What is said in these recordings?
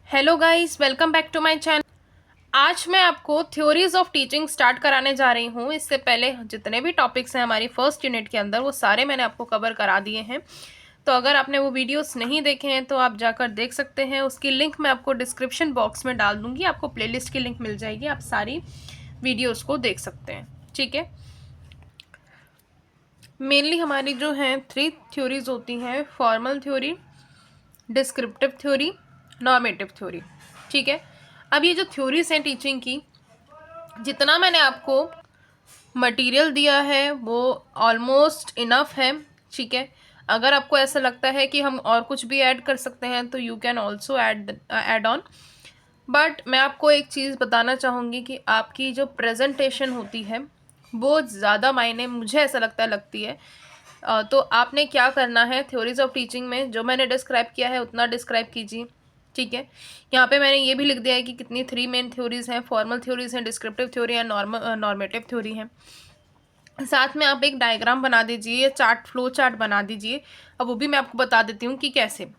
Hello guys, welcome back to my channel. आज मैं आपको थ्योरीज ऑफ टीचिंग स्टार्ट कराने जा रही हूँ। इससे पहले जितने भी टॉपिक्स हैं हमारी फर्स्ट यूनिट के अंदर वो सारे मैंने आपको कवर करा दिए हैं। तो अगर आपने वो वीडियोस नहीं देखे हैं तो आप जाकर देख सकते हैं। उसकी लिंक मैं आपको डिस्क्रिप्शन बॉक्स में डाल दूँगी, आपको प्लेलिस्ट की लिंक मिल जाएगी, आप सारी वीडियोज़ को देख सकते हैं। ठीक है, मेनली हमारी जो हैं 3 थ्योरीज होती हैं: formal theory, descriptive theory, normative theory. ठीक है, अब ये जो थ्योरीज हैं टीचिंग की, जितना मैंने आपको मटेरियल दिया है वो ऑलमोस्ट इनफ है। ठीक है, अगर आपको ऐसा लगता है कि हम और कुछ भी ऐड कर सकते हैं तो you can also add on. But मैं आपको एक चीज़ बताना चाहूँगी कि आपकी जो प्रेजेंटेशन होती है वो ज़्यादा मायने मुझे ऐसा लगती है। तो आपने क्या करना है, थ्योरीज ऑफ टीचिंग में जो मैंने डिस्क्राइब किया है उतना डिस्क्राइब कीजिए। ठीक है, यहाँ पे मैंने ये भी लिख दिया है कि कितनी 3 मेन थ्योरीज हैं, फॉर्मल थ्योरीज हैं, डिस्क्रिप्टिव थ्योरी है, नॉर्मेटिव थ्योरी है। साथ में आप एक डायग्राम बना दीजिए, चार्ट, फ्लो चार्ट बना दीजिए। अब वो भी मैं आपको बता देती हूँ कि कैसे।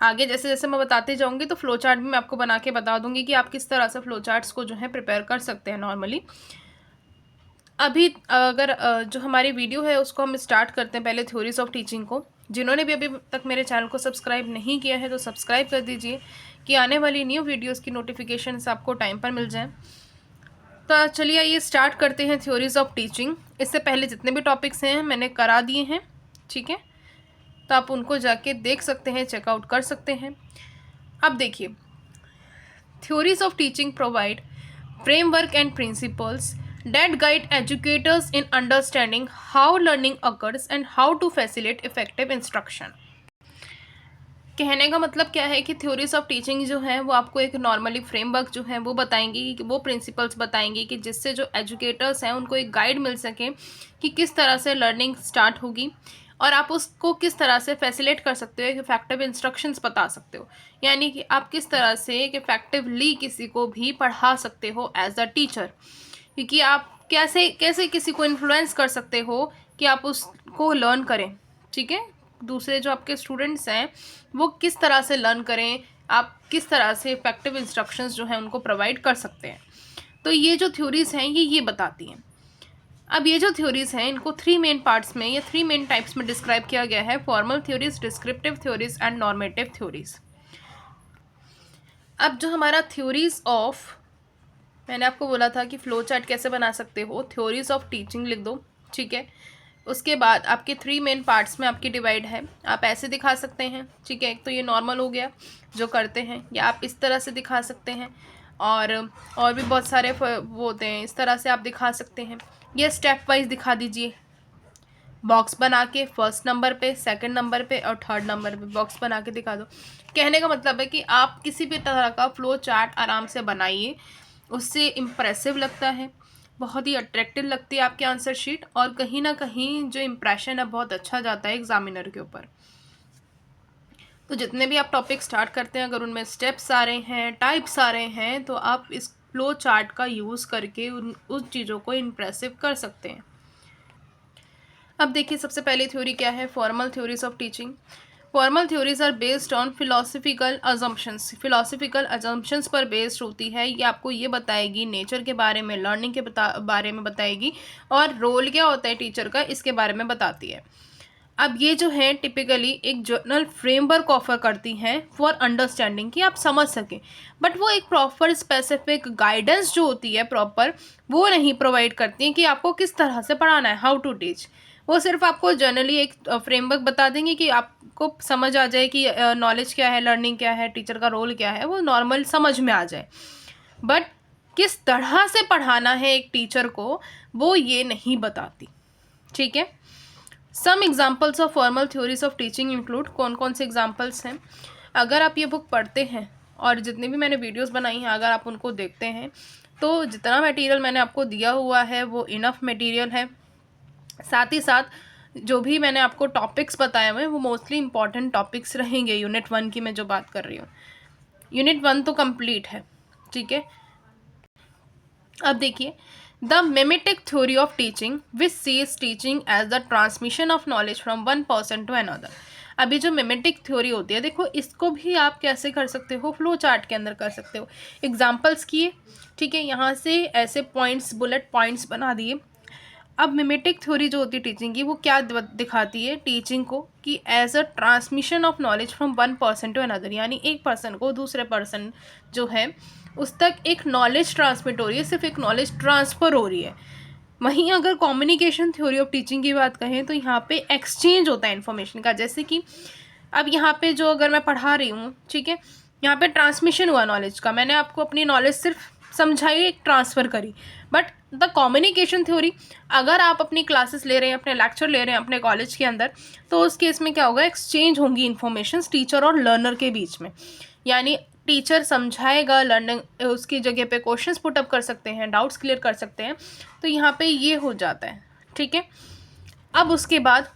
आगे जैसे जैसे मैं बताते जाऊँगी तो फ्लो चार्ट भी मैं आपको बना के बता दूँगी कि आप किस तरह से फ्लो चार्ट्स को जो है प्रिपेयर कर सकते हैं नॉर्मली। अभी अगर जो हमारी वीडियो है उसको हम स्टार्ट करते हैं पहले थ्योरीज ऑफ टीचिंग को। जिन्होंने भी अभी तक मेरे चैनल को सब्सक्राइब नहीं किया है तो सब्सक्राइब कर दीजिए कि आने वाली न्यू वीडियोस की नोटिफिकेशंस आपको टाइम पर मिल जाएं। तो चलिए ये स्टार्ट करते हैं थ्योरीज ऑफ टीचिंग। इससे पहले जितने भी टॉपिक्स हैं मैंने करा दिए हैं। ठीक है, तो आप उनको जाके देख सकते हैं, चेकआउट कर सकते हैं। अब देखिए, theories of teaching provide framework and principles that guide educators in understanding how learning occurs and how to facilitate effective instruction। कहने का मतलब क्या है कि थ्योरीज ऑफ टीचिंग जो है वो आपको एक नॉर्मली फ्रेमवर्क जो है वो बताएंगी, कि वो प्रिंसिपल्स बताएंगी कि जिससे जो एजुकेटर्स हैं उनको एक गाइड मिल सके कि किस तरह से लर्निंग स्टार्ट होगी और आप उसको किस तरह से फैसिलिटेट कर सकते हो, एक इफेक्टिव इंस्ट्रक्शंस बता सकते हो। यानी कि आप किस तरह से एक इफेक्टिवली किसी को भी पढ़ा सकते हो एज अ टीचर, क्योंकि आप कैसे कैसे किसी को इन्फ्लुएंस कर सकते हो कि आप उसको लर्न करें। ठीक है, दूसरे जो आपके स्टूडेंट्स हैं वो किस तरह से लर्न करें, आप किस तरह से इफेक्टिव इंस्ट्रक्शंस जो हैं उनको प्रोवाइड कर सकते हैं। तो ये जो थ्योरीज हैं ये बताती हैं। अब ये जो थ्योरीज हैं इनको 3 मेन पार्ट्स में या 3 मेन टाइप्स में डिस्क्राइब किया गया है: formal theories, descriptive theories and normative theories. अब जो हमारा थ्योरीज ऑफ, मैंने आपको बोला था कि फ्लो चार्ट कैसे बना सकते हो, थ्योरीज ऑफ टीचिंग लिख दो। ठीक है, उसके बाद आपके 3 मेन पार्ट्स में आपकी डिवाइड है। आप ऐसे दिखा सकते हैं। ठीक है, एक तो ये नॉर्मल हो गया जो करते हैं, या आप इस तरह से दिखा सकते हैं, और भी बहुत सारे वो होते हैं, इस तरह से आप दिखा सकते हैं। ये स्टेप वाइज दिखा दीजिए, बॉक्स बना के फर्स्ट नंबर पे, सेकंड नंबर पे और थर्ड नंबर पे बॉक्स बना के दिखा दो। कहने का मतलब है कि आप किसी भी तरह का फ्लो चार्ट आराम से बनाइए, उससे इम्प्रेसिव लगता है, बहुत ही अट्रैक्टिव लगती है आपकी आंसर शीट, और कहीं ना कहीं जो इम्प्रेशन है बहुत अच्छा जाता है एग्जामिनर के ऊपर। तो जितने भी आप टॉपिक स्टार्ट करते हैं अगर उनमें स्टेप्स आ रहे हैं, टाइप्स आ रहे हैं, तो आप इस फ्लो चार्ट का यूज़ करके उन चीज़ों को इम्प्रेसिव कर सकते हैं। अब देखिए, सबसे पहली थ्योरी क्या है, formal theories of teaching. Formal theories are based on philosophical assumptions. Philosophical assumptions पर बेस्ड होती है। ये आपको ये बताएगी नेचर के बारे में, लर्निंग के बारे में बताएगी, और रोल क्या होता है टीचर का इसके बारे में बताती है। अब ये जो है टिपिकली एक जर्नल फ्रेमवर्क ऑफर करती हैं फॉर अंडरस्टैंडिंग, कि आप समझ सकें, बट वो एक प्रॉपर स्पेसिफिक गाइडेंस जो होती है प्रॉपर वो नहीं प्रोवाइड करती हैं कि आपको किस तरह से पढ़ाना है, हाउ टू टीच। वो सिर्फ आपको जनरली एक फ्रेमवर्क बता देंगे कि आपको समझ आ जाए कि नॉलेज क्या है, लर्निंग क्या है, टीचर का रोल क्या है, वो नॉर्मल समझ में आ जाए। बट किस तरह से पढ़ाना है एक टीचर को वो ये नहीं बताती। ठीक है, some examples of formal theories of teaching include, कौन कौन से एग्जाम्पल्स हैं। अगर आप ये बुक पढ़ते हैं और जितनी भी मैंने वीडियोस बनाई हैं अगर आप उनको देखते हैं तो जितना मटेरियल मैंने आपको दिया हुआ है वो इनफ मटेरियल है। साथ ही साथ जो भी मैंने आपको टॉपिक्स बताए हुए हैं वो मोस्टली इंपॉर्टेंट टॉपिक्स रहेंगे। यूनिट 1 की मैं जो बात कर रही हूँ, यूनिट 1 तो कंप्लीट है। ठीक है, अब देखिए, the mimetic theory of teaching which sees teaching as the transmission of knowledge from one person to another. अभी जो मिमेटिक थ्योरी होती है, देखो इसको भी आप कैसे कर सकते हो, फ्लो चार्ट के अंदर कर सकते हो। एग्जाम्पल्स किए, ठीक है, यहाँ से ऐसे पॉइंट्स, बुलेट पॉइंट्स बना दिए। अब मिमेटिक थ्योरी जो होती है टीचिंग की, वो क्या दिखाती है टीचिंग को, कि as a transmission of knowledge from one person to another, यानी एक पर्सन को दूसरे पर्सन जो है उस तक एक नॉलेज ट्रांसमिट हो रही है, सिर्फ एक नॉलेज ट्रांसफ़र हो रही है। वहीं अगर कम्युनिकेशन थ्योरी ऑफ टीचिंग की बात कहें तो यहाँ पे एक्सचेंज होता है इन्फॉर्मेशन का। जैसे कि अब यहाँ पे जो अगर मैं पढ़ा रही हूँ, ठीक है, यहाँ पे ट्रांसमिशन हुआ नॉलेज का, मैंने आपको अपनी नॉलेज सिर्फ समझाई, एक ट्रांसफ़र करी। बट द कम्युनिकेशन थ्योरी, अगर आप अपनी क्लासेस ले रहे हैं, अपने लेक्चर ले रहे हैं अपने कॉलेज के अंदर, तो उस केस में क्या होगा, एक्सचेंज होंगी इन्फॉर्मेशन टीचर और लर्नर के बीच में। यानी टीचर समझाएगा, लर्निंग उसकी जगह पे क्वेश्चंस पुटअप कर सकते हैं, डाउट्स क्लियर कर सकते हैं, तो यहाँ पे ये हो जाता है, ठीक है। अब उसके बाद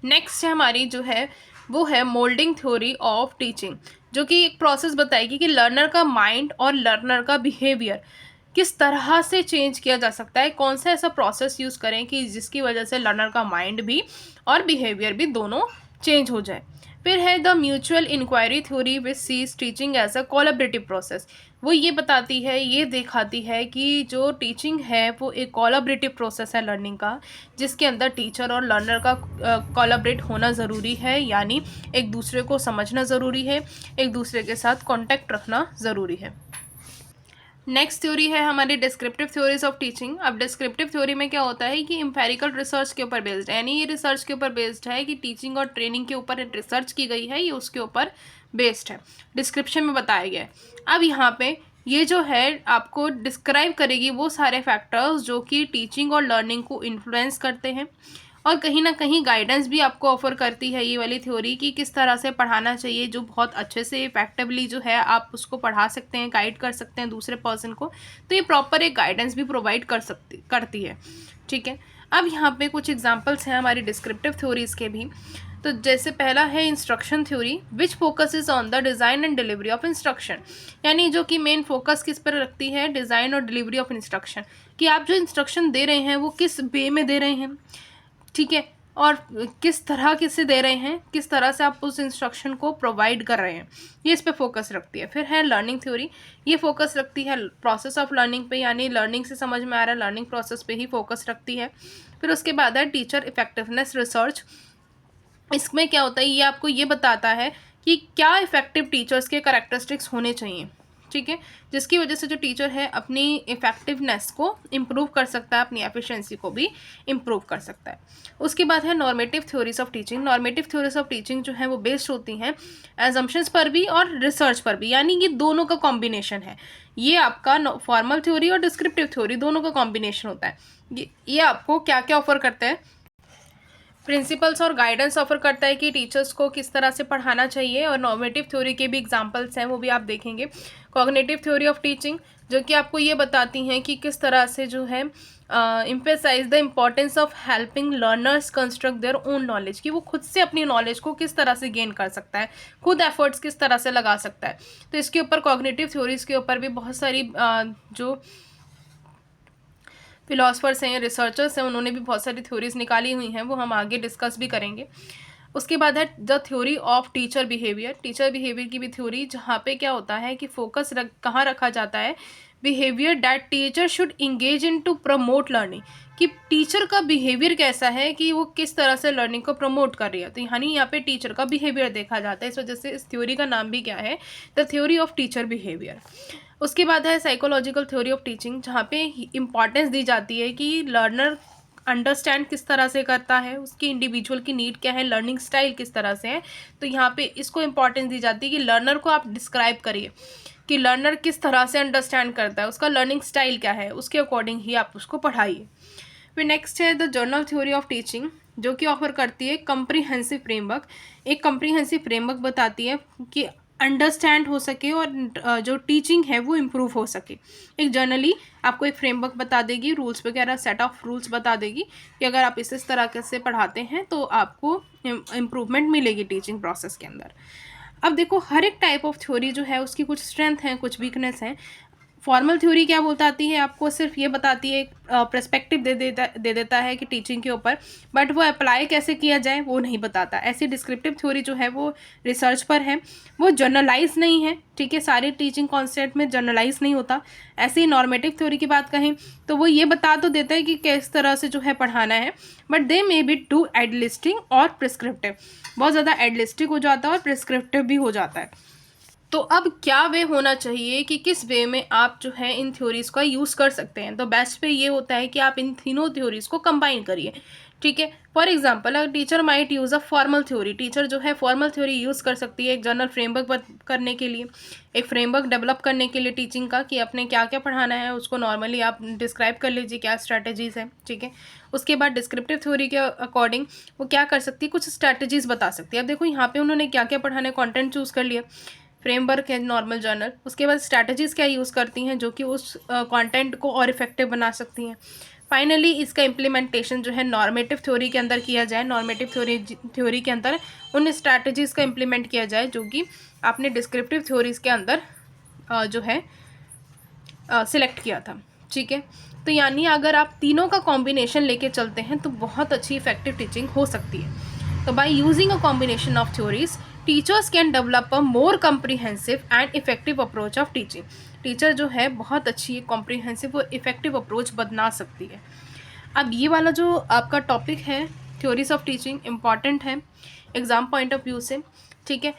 नेक्स्ट हमारी जो है वो है मोल्डिंग थ्योरी ऑफ टीचिंग, जो कि एक प्रोसेस बताएगी कि लर्नर का माइंड और लर्नर का बिहेवियर किस तरह से चेंज किया जा सकता है, कौन सा ऐसा प्रोसेस यूज़ करें कि जिसकी वजह से लर्नर का माइंड भी और बिहेवियर भी दोनों चेंज हो जाए। फिर है the mutual inquiry theory which sees teaching as a collaborative process. वो ये बताती है, ये दिखाती है कि जो टीचिंग है वो एक कोलैबोरेटिव प्रोसेस है लर्निंग का, जिसके अंदर टीचर और लर्नर का कोलैबोरेट होना ज़रूरी है, यानी एक दूसरे को समझना ज़रूरी है, एक दूसरे के साथ कॉन्टैक्ट रखना ज़रूरी है। नेक्स्ट थ्योरी है हमारी डिस्क्रिप्टिव थ्योरीज ऑफ टीचिंग। अब डिस्क्रिप्टिव थ्योरी में क्या होता है कि एम्पेरिकल रिसर्च के ऊपर बेस्ड है, यानी ये रिसर्च के ऊपर बेस्ड है कि टीचिंग और ट्रेनिंग के ऊपर रिसर्च की गई है, ये उसके ऊपर बेस्ड है, डिस्क्रिप्शन में बताया गया है। अब यहाँ पे ये जो है आपको डिस्क्राइब करेगी वो सारे फैक्टर्स जो कि टीचिंग और लर्निंग को इन्फ्लुएंस करते हैं, और कहीं ना कहीं गाइडेंस भी आपको ऑफर करती है ये वाली थ्योरी कि किस तरह से पढ़ाना चाहिए, जो बहुत अच्छे से इफेक्टिवली जो है आप उसको पढ़ा सकते हैं, गाइड कर सकते हैं दूसरे पर्सन को। तो ये प्रॉपर एक गाइडेंस भी प्रोवाइड करती है, ठीक है। अब यहाँ पे कुछ एग्जांपल्स हैं हमारी डिस्क्रिप्टिव थ्योरीज के भी। तो जैसे पहला है instruction theory which focuses on the design and delivery of instruction, यानी जो कि मेन फोकस किस पर रखती है, डिज़ाइन और डिलीवरी ऑफ इंस्ट्रक्शन, कि आप जो इंस्ट्रक्शन दे रहे हैं वो किस वे में दे रहे हैं, ठीक है, और किस तरह किसे दे रहे हैं, किस तरह से आप उस इंस्ट्रक्शन को प्रोवाइड कर रहे हैं, ये इस पे फोकस रखती है। फिर है लर्निंग थ्योरी, ये फोकस रखती है प्रोसेस ऑफ लर्निंग पे, यानी लर्निंग से समझ में आ रहा है, लर्निंग प्रोसेस पे ही फोकस रखती है। फिर उसके बाद है टीचर इफेक्टिवनेस रिसर्च। इसमें क्या होता है, ये आपको ये बताता है कि क्या इफ़ेक्टिव टीचर्स के करैक्टरिस्टिक्स होने चाहिए, ठीक है, जिसकी वजह से जो टीचर है अपनी इफ़ेक्टिवनेस को इम्प्रूव कर सकता है, अपनी एफिशिएंसी को भी इम्प्रूव कर सकता है। उसके बाद है normative theories of teaching. Normative theories of teaching जो है वो बेस्ड होती हैं एजम्पशंस पर भी और रिसर्च पर भी, यानी ये दोनों का कॉम्बिनेशन है। ये आपका फॉर्मल थ्योरी और डिस्क्रिप्टिव थ्योरी दोनों का कॉम्बिनेशन होता है। ये आपको क्या क्या ऑफर करते हैं, प्रिंसिपल्स और गाइडेंस ऑफर करता है कि टीचर्स को किस तरह से पढ़ाना चाहिए, और नॉर्मेटिव थ्योरी के भी एग्जांपल्स हैं, वो भी आप देखेंगे। कॉग्निटिव थ्योरी ऑफ टीचिंग जो कि आपको ये बताती हैं कि किस तरह से जो है emphasise the importance of helping learners construct their own knowledge, कि वो खुद से अपनी नॉलेज को किस तरह से गेन कर सकता है, खुद एफर्ट्स किस तरह से लगा सकता है। तो इसके ऊपर कॉग्निटिव थ्योरीज के ऊपर भी बहुत सारी जो फिलोसफर्स हैं, रिसर्चर्स हैं, उन्होंने भी बहुत सारी थ्योरीज निकाली हुई हैं, वो हम आगे डिस्कस भी करेंगे। उसके बाद है the theory of teacher behaviour. Teacher behaviour की भी थ्योरी, जहाँ पे क्या होता है कि फोकस कहाँ रखा जाता है, behaviour that teacher should engage in to promote learning, कि टीचर का बिहेवियर कैसा है, कि वो किस तरह से लर्निंग को प्रमोट कर रही है। तो यानी यहाँ पे टीचर का बिहेवियर देखा जाता है, इस वजह से इस थ्योरी का नाम भी क्या है, the theory of teacher behaviour. उसके बाद है साइकोलॉजिकल थ्योरी ऑफ टीचिंग, जहाँ पे इम्पॉर्टेंस दी जाती है कि लर्नर अंडरस्टैंड किस तरह से करता है, उसकी इंडिविजुअल की नीड क्या है, लर्निंग स्टाइल किस तरह से है। तो यहाँ पे इसको इम्पॉर्टेंस दी जाती है कि लर्नर को आप डिस्क्राइब करिए कि लर्नर किस तरह से अंडरस्टैंड करता है, उसका लर्निंग स्टाइल क्या है, उसके अकॉर्डिंग ही आप उसको पढ़ाइए। फिर नेक्स्ट है the journal theory of teaching, जो कि ऑफर करती है कम्प्रीहेंसिव फ्रेमवर्क। एक कम्प्रीहेंसिव फ्रेमवर्क बताती है कि अंडरस्टैंड हो सके और जो टीचिंग है वो इम्प्रूव हो सके। एक जर्नली आपको एक फ्रेमवर्क बता देगी, रूल्स वगैरह, सेट ऑफ रूल्स बता देगी कि अगर आप इस तरह से पढ़ाते हैं तो आपको इम्प्रूवमेंट मिलेगी टीचिंग प्रोसेस के अंदर। अब देखो, हर एक टाइप ऑफ थ्योरी जो है उसकी कुछ स्ट्रेंथ हैं, कुछ वीकनेस हैं। फॉर्मल थ्योरी क्या बताती है आपको, सिर्फ ये बताती है, एक पर्सपेक्टिव दे देता है कि टीचिंग के ऊपर, बट वो अप्लाई कैसे किया जाए वो नहीं बताता। ऐसी डिस्क्रिप्टिव थ्योरी जो है वो रिसर्च पर है, वो जर्नलाइज नहीं है, ठीक है, सारे टीचिंग कॉन्सेप्ट में जर्नलाइज नहीं होता। ऐसे ही नॉर्मेटिव थ्योरी की बात कहें तो वो ये बता तो देता है कि किस तरह से जो है पढ़ाना है, but they may be too idealistic और प्रिस्क्रिप्टिव, बहुत ज़्यादा एडलिस्टिक हो जाता है और प्रिस्क्रिप्टिव भी हो जाता है। तो अब क्या वे होना चाहिए कि किस वे में आप जो है इन थ्योरीज़ का यूज़ कर सकते हैं, तो बेस्ट वे ये होता है कि आप इन तीनों थ्योरीज़ को कंबाइन करिए, ठीक है। फॉर एग्जांपल, अगर teacher might use a formal theory, teacher जो है फॉर्मल थ्योरी यूज़ कर सकती है एक जनरल फ्रेमवर्क करने के लिए, एक फ्रेमवर्क डेवलप करने के लिए टीचिंग का, कि अपने क्या क्या पढ़ाना है उसको नॉर्मली आप डिस्क्राइब कर लीजिए क्या स्ट्रैटेजीज़ हैं, ठीक है। उसके बाद डिस्क्रिप्टिव थ्योरी के अकॉर्डिंग वो क्या कर सकती है, कुछ स्ट्रैटेजीज़ बता सकती है। अब देखो यहाँ पे उन्होंने क्या क्या पढ़ाना है, कॉन्टेंट चूज़ कर लिया, फ्रेमवर्क है नॉर्मल जर्नल, उसके बाद स्ट्रैटेजीज़ क्या यूज़ करती हैं जो कि उस कंटेंट को और इफेक्टिव बना सकती हैं। फाइनली इसका इम्प्लीमेंटेशन जो है नॉर्मेटिव थ्योरी के अंदर किया जाए, नॉर्मेटिव थ्योरी के अंदर उन स्ट्रैटेजीज़ का इम्प्लीमेंट किया जाए जो कि आपने डिस्क्रिप्टिव थ्योरीज़ के अंदर जो है सिलेक्ट किया था, ठीक है। तो यानी अगर आप तीनों का कॉम्बिनेशन लेके चलते हैं तो बहुत अच्छी इफेक्टिव टीचिंग हो सकती है। तो by using a combination of theories teachers can develop a more comprehensive and effective approach of teaching. Teacher जो है बहुत अच्छी कॉम्प्रिहेंसिव और इफेक्टिव अप्रोच बना सकती है। अब ये वाला जो आपका टॉपिक है थ्योरीज ऑफ टीचिंग इम्पॉर्टेंट है एग्ज़ाम पॉइंट ऑफ व्यू से, ठीक है।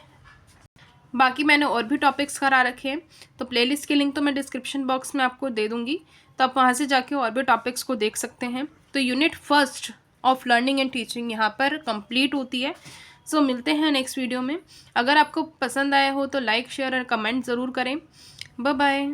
बाकी मैंने और भी टॉपिक्स करा रखे हैं, तो प्लेलिस्ट की लिंक तो मैं डिस्क्रिप्शन बॉक्स में आपको दे दूँगी, तो आप वहाँ से जाके और भी टॉपिक्स को देख सकते हैं। तो unit first of learning and teaching यहाँ पर कंप्लीट होती है। सो मिलते हैं नेक्स्ट वीडियो में। अगर आपको पसंद आया हो तो लाइक शेयर और कमेंट ज़रूर करें। Bye bye.